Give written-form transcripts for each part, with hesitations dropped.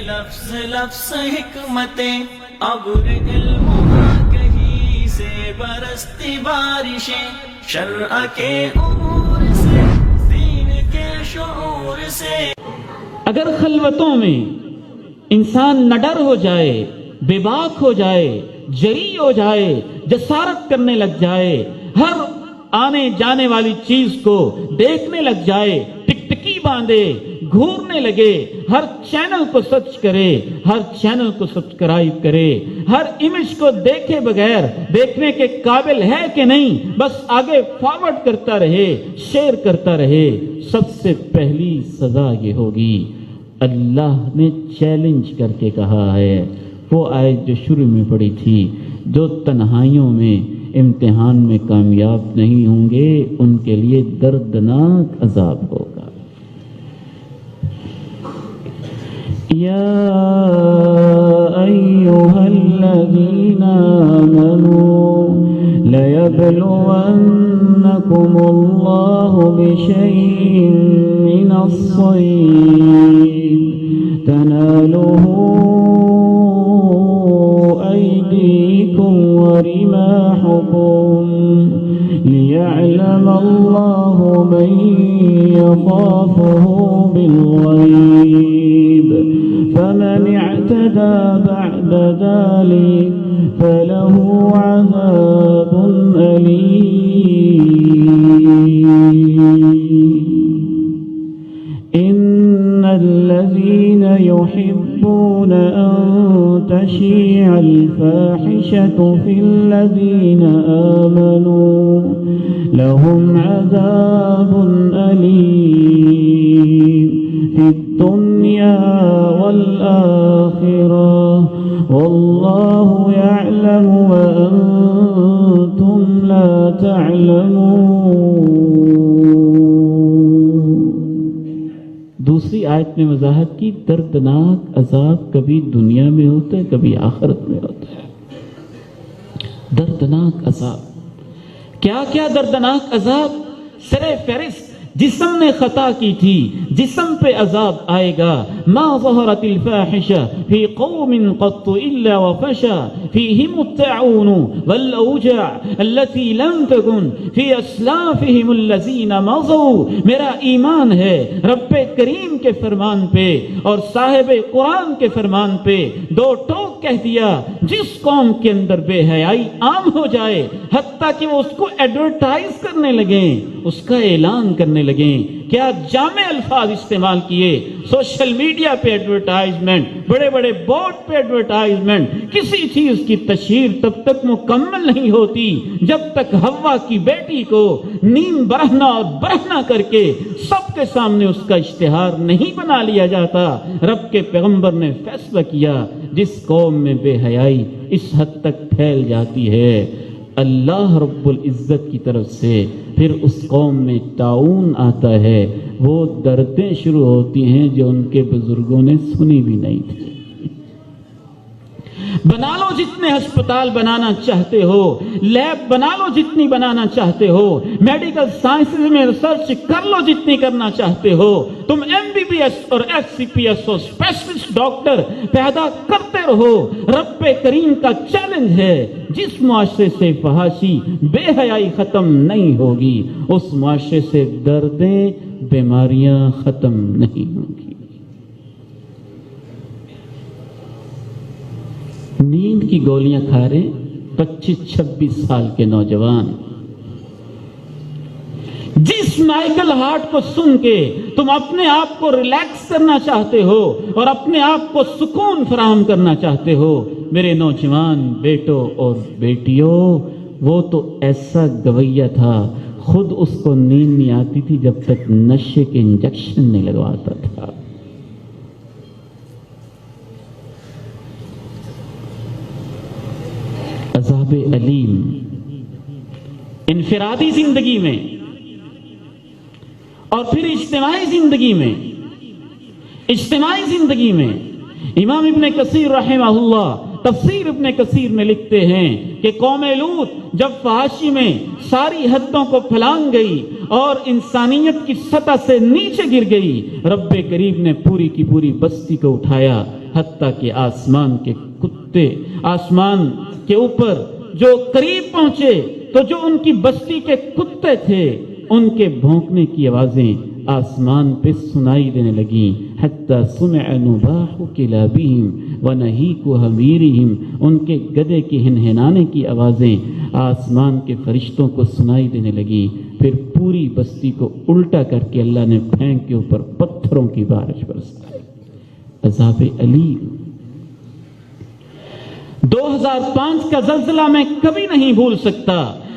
لفظ لفظ حکمتیں ابر علم کہیں سے برستی بارشیں شرع کے امور سے دین کے شعور سے۔ اگر خلوتوں میں انسان نڈر ہو جائے، بے باک ہو جائے، جری ہو جائے، جسارت کرنے لگ جائے، ہر آنے جانے والی چیز کو دیکھنے لگ جائے، ٹکٹکی باندھے، گھورنے لگے، ہر چینل کو سرچ کرے، ہر چینل کو سبسکرائب کرے، ہر امیج کو دیکھے بغیر دیکھنے کے قابل ہے کہ نہیں، بس آگے فارورڈ کرتا رہے، شیئر کرتا رہے، سب سے پہلی سزا یہ ہوگی۔ اللہ نے چیلنج کر کے کہا ہے، وہ آیت جو شروع میں پڑھی تھی، جو تنہائیوں میں امتحان میں کامیاب نہیں ہوں گے ان کے لیے دردناک عذاب ہوگا۔ یا ایھا الذین آمنوا لیبلونکم اللہ بشیء من الصید تنالہ أيديكم ورماحكم ليعلم الله من يخافه بالغيب فمن اعتدى بعد ذلك فله عذاب أليم۔ إن الذين يحبون أن تشيع الفاحشة في الذين آمنوا لهم عذاب أليم في الدنيا والآخرة والله يعلم وأنتم لا تعلمون۔ دوسری آیت میں وضاحت کی، دردناک عذاب کبھی دنیا میں ہوتا ہے، کبھی آخرت میں ہوتا ہے۔ دردناک عذاب، کیا کیا دردناک عذاب؟ سر فہرست جسم نے خطا کی تھی، جسم پہ عذاب آئے گا۔ ما ظہرت الفاحشہ فی قوم قط الا وفشا فیہم الطاعون والاوجاع التي لم تکن فی اسلافہم الذین مضوا۔ میرا ایمان ہے رب کریم کے فرمان پہ اور صاحب قرآن کے فرمان پہ، دو ٹوک کہہ دیا، جس قوم کے اندر بے حیائی عام ہو جائے حتیٰ کہ وہ اس کو ایڈورٹائز کرنے لگیں، اس کا اعلان کرنے لگیں، کیا جامع الفاظ استعمال کیے، سوشل میڈیا پہ ایڈورٹائزمنٹ، بڑے بڑے بورڈ پہ ایڈورٹائزمنٹ۔ کسی چیز کی تشہیر تب تک مکمل نہیں ہوتی جب تک حوا کی بیٹی کو نیم برہنہ اور برہنہ کر کے سب کے سامنے اس کا اشتہار نہیں بنا لیا جاتا۔ رب کے پیغمبر نے فیصلہ کیا، جس قوم میں بے حیائی اس حد تک پھیل جاتی ہے، اللہ رب العزت کی طرف سے پھر اس قوم میں طاعون آتا ہے، وہ دردیں شروع ہوتی ہیں جو ان کے بزرگوں نے سنی بھی نہیں تھی۔ بنا لو جتنے ہسپتال بنانا چاہتے ہو، لیب بنا لو جتنی بنانا چاہتے ہو، میڈیکل سائنسز میں ریسرچ کر لو جتنی کرنا چاہتے ہو، تم MBBS اور FCPS اور اسپیشلسٹ ڈاکٹر پیدا کرتے رہو، رب کریم کا چیلنج ہے، جس معاشرے سے فحاشی بے حیائی ختم نہیں ہوگی اس معاشرے سے دردیں بیماریاں ختم نہیں ہوں گی۔ نیند کی گولیاں کھا رہے 25-26 سال کے نوجوان، جس مائیکل ہارٹ کو سن کے تم اپنے آپ کو ریلیکس کرنا چاہتے ہو اور اپنے آپ کو سکون فراہم کرنا چاہتے ہو، میرے نوجوان بیٹوں اور بیٹیوں، وہ تو ایسا گویا تھا، خود اس کو نیند نہیں آتی تھی جب تک نشے کے انجیکشن نہیں لگواتا تھا۔ عذاب علیم انفرادی زندگی میں اور پھر اجتماعی زندگی میں امام ابن کثیر رحمہ اللہ تفسیر ابن کثیر میں لکھتے ہیں کہ قوم لوط جب فحاشی میں ساری حدوں کو پھلانگ گئی اور انسانیت کی سطح سے نیچے گر گئی، رب کریم نے پوری کی پوری بستی کو اٹھایا، حتیٰ کہ آسمان کے کتے آسمان کے اوپر جو قریب پہنچے تو جو ان کی بستی کے کتے تھے ان کے بھونکنے کی آوازیں آسمان پہ سنائی دینے لگیں، حتیٰ سمع نباح کلابہم ونہیق حمیرہم، ان کے گدے کی ہنہنانے کی آوازیں آسمان کے فرشتوں کو سنائی دینے لگیں۔ پھر پوری بستی کو الٹا کر کے اللہ نے پھینک کے اوپر پتھروں کی بارش برسائی۔ عذاب علیم۔ 2005 کا زلزلہ میں کبھی نہیں بھول سکتا۔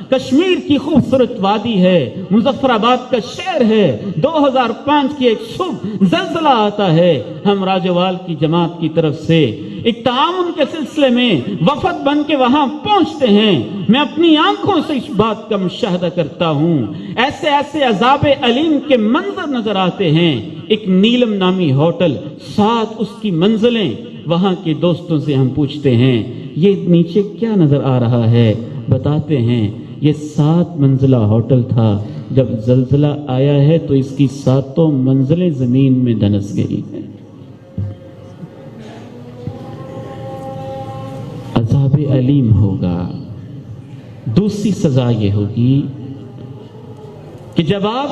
کشمیر کی خوبصورت وادی ہے، مظفر آباد کا شہر ہے، 2005 کی ایک صبح زلزلہ آتا ہے، ہم راجوال کی جماعت کی طرف سے ایک تعاون کے سلسلے میں وفد بن کے وہاں پہنچتے ہیں۔ میں اپنی آنکھوں سے اس بات کا مشاہدہ کرتا ہوں، ایسے ایسے عذاب علیم کے منظر نظر آتے ہیں۔ ایک نیلم نامی ہوٹل، 7 اس کی منزلیں، وہاں کے دوستوں سے ہم پوچھتے ہیں یہ نیچے کیا نظر آ رہا ہے؟ بتاتے ہیں یہ 7 منزلہ ہوٹل تھا، جب زلزلہ آیا ہے تو اس کی 7 منزلیں زمین میں دھنس گئی ہیں۔ عذاب علیم ہوگا۔ دوسری سزا یہ ہوگی کہ جب آپ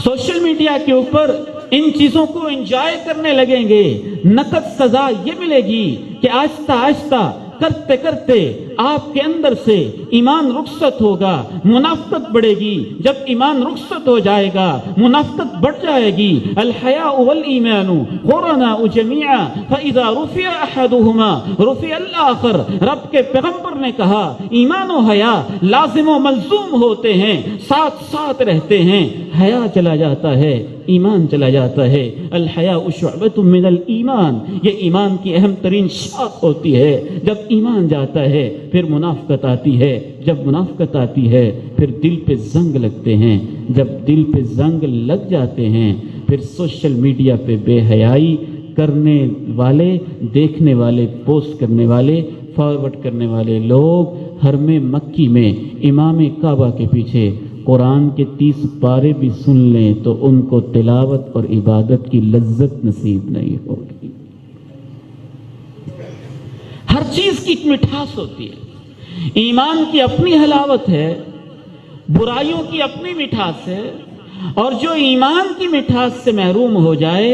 سوشل میڈیا کے اوپر ان چیزوں کو انجوائے کرنے لگیں گے، نقد سزا یہ ملے گی کہ آہستہ آہستہ کرتے کرتے آپ کے اندر سے ایمان رخصت ہوگا، منافقت بڑھے گی۔ جب ایمان رخصت ہو جائے گا، منافقت بڑھ جائے گی۔ الحیاء والایمان قرناء جمیعا فاذا رفع احدهما رفع الاخر۔ رب کے پیغمبر نے کہا ایمان و حیا لازم و ملزوم ہوتے ہیں، ساتھ ساتھ رہتے ہیں۔ حیا چلا جاتا ہے، ایمان چلا جاتا ہے۔ الحیاء شعبۃ من الایمان، یہ ایمان کی اہم ترین شاخ ہوتی ہے۔ جب ایمان جاتا ہے پھر منافقت آتی ہے، جب منافقت آتی ہے پھر دل پہ زنگ لگتے ہیں، جب دل پہ زنگ لگ جاتے ہیں پھر سوشل میڈیا پہ بے حیائی کرنے والے، دیکھنے والے، پوسٹ کرنے والے، فارورڈ کرنے والے لوگ حرم مکی میں امام کعبہ کے پیچھے قرآن کے 30 پارے بھی سن لیں تو ان کو تلاوت اور عبادت کی لذت نصیب نہیں ہوگی۔ ہر چیز کی ایک مٹھاس ہوتی ہے، ایمان کی اپنی حلاوت ہے، برائیوں کی اپنی مٹھاس ہے، اور جو ایمان کی مٹھاس سے محروم ہو جائے،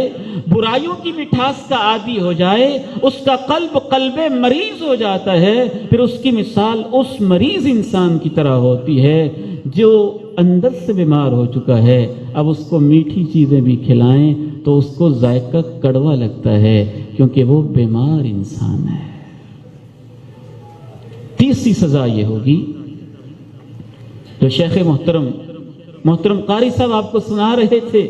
برائیوں کی مٹھاس کا عادی ہو جائے، اس کا قلب مریض ہو جاتا ہے، پھر اس کی مثال اس مریض انسان کی طرح ہوتی ہے جو اندر سے بیمار ہو چکا ہے۔ اب اس کو میٹھی چیزیں بھی کھلائیں تو اس کو ذائقہ کڑوا لگتا ہے، کیونکہ وہ بیمار انسان ہے۔ تیسری سزا یہ ہوگی جو شیخ محترم قاری صاحب آپ کو سنا رہے تھے،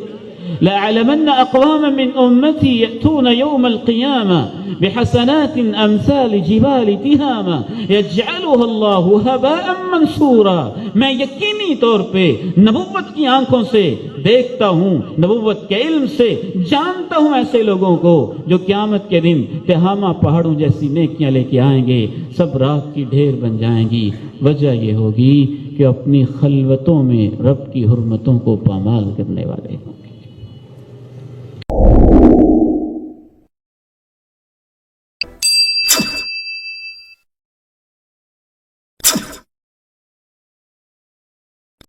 لَأَعْلَمَنَّ أَقْوَامًا مِّنْ أُمَّتِي يَأْتُونَ يَوْمَ الْقِيَامَةِ بِحَسَنَاتٍ أَمْثَالِ جِبَالِ تِهَامَ يَجْعَلُهَا اللَّهُ هَبَاءً مَّنثُورًا۔ میں یقینی طور پہ نبوت کی آنکھوں سے دیکھتا ہوں، نبوت کے علم سے جانتا ہوں ایسے لوگوں کو جو قیامت کے دن تہامہ پہاڑوں جیسی نیکیاں لے کے آئیں گے، سب راکھ کی ڈھیر بن جائیں گی۔ وجہ یہ ہوگی کہ اپنی خلوتوں میں رب کی حرمتوں کو پامال کرنے والے